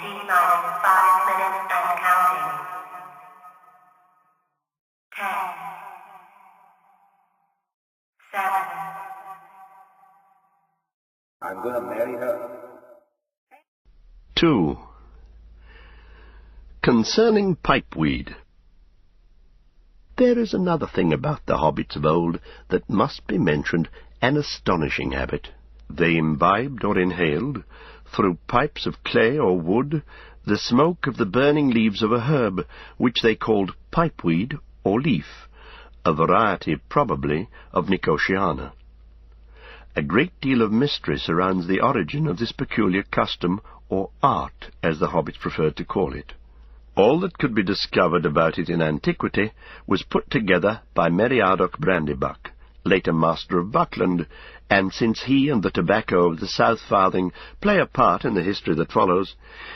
T-minus 5 minutes and counting. 10, 7. I'm gonna marry her. 2. Concerning pipeweed. There is another thing about the hobbits of old that must be mentioned, an astonishing habit. They imbibed or inhaled, through pipes of clay or wood, the smoke of the burning leaves of a herb, which they called pipeweed or leaf, a variety, probably, of Nicotiana. A great deal of mystery surrounds the origin of this peculiar custom, or art, as the hobbits preferred to call it. All that could be discovered about it in antiquity was put together by Meriadoc Brandybuck, later Master of Buckland, and since he and the tobacco of the South Farthing play a part in the history that follows,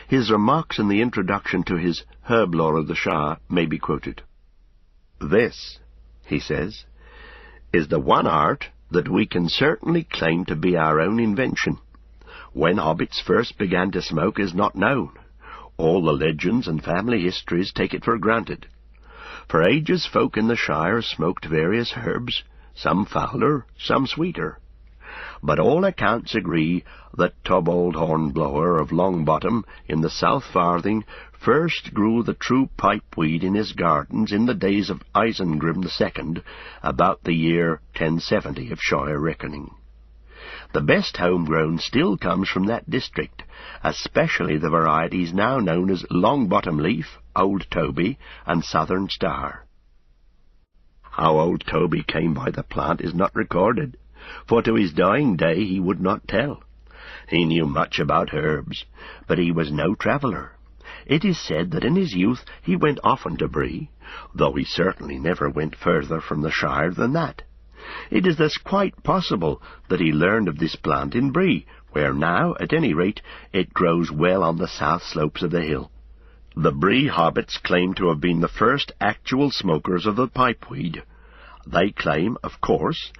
his remarks in the introduction to his Herb Lore of the Shire may be quoted. "This," he says, "is the one art that we can certainly claim to be our own invention. When hobbits first began to smoke is not known. All the legends and family histories take it for granted. For ages folk in the Shire smoked various herbs, some fouler, some sweeter. But all accounts agree that Tobold Hornblower of Longbottom in the South Farthing first grew the true pipeweed in his gardens in the days of Isengrim II, about the year 1070 of Shire reckoning. The best homegrown still comes from that district, especially the varieties now known as Longbottom Leaf, Old Toby, and Southern Star. How Old Toby came by the plant is not recorded, for to his dying day he would not tell. He knew much about herbs, but he was no traveller. It is said that in his youth he went often to Bree, though he certainly never went further from the Shire than that. It is thus quite possible that he learned of this plant in Bree, where now, at any rate, it grows well on the south slopes of the hill. The Bree hobbits claim to have been the first actual smokers of the pipeweed. They claim, of course,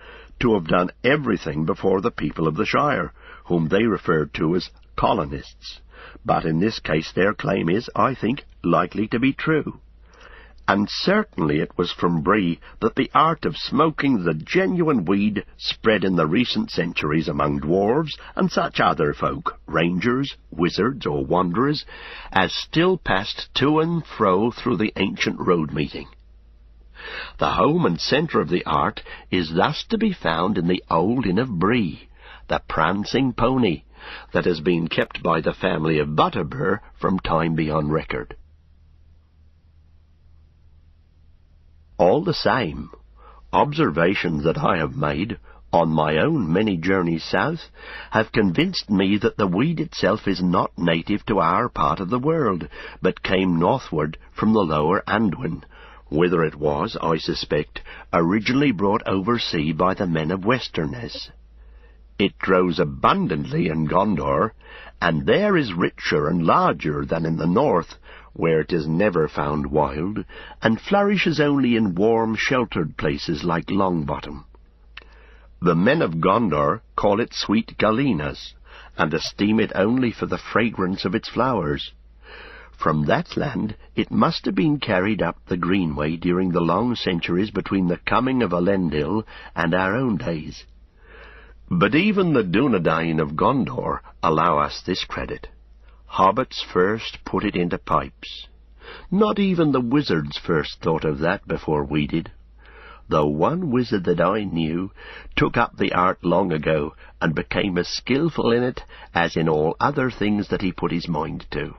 to have done everything before the people of the Shire, whom they referred to as colonists. But in this case their claim is, I think, likely to be true. And certainly it was from Bree that the art of smoking the genuine weed spread in the recent centuries among dwarves and such other folk, rangers, wizards, or wanderers, as still passed to and fro through the ancient road meeting. The home and centre of the art is thus to be found in the old inn of Bree, the prancing pony, that has been kept by the family of Butterbur from time beyond record. All the same, observations that I have made on my own many journeys south have convinced me that the weed itself is not native to our part of the world, but came northward from the lower Anduin, whither it was, I suspect, originally brought oversea by the men of Westernesse. It grows abundantly in Gondor, and there is richer and larger than in the north, where it is never found wild, and flourishes only in warm, sheltered places like Longbottom. The men of Gondor call it sweet Galenas, and esteem it only for the fragrance of its flowers. From that land it must have been carried up the Greenway during the long centuries between the coming of Elendil and our own days. But even the Dunedain of Gondor allow us this credit. Hobbits first put it into pipes. Not even the wizards first thought of that before we did, though one wizard that I knew took up the art long ago and became as skilful in it as in all other things that he put his mind to.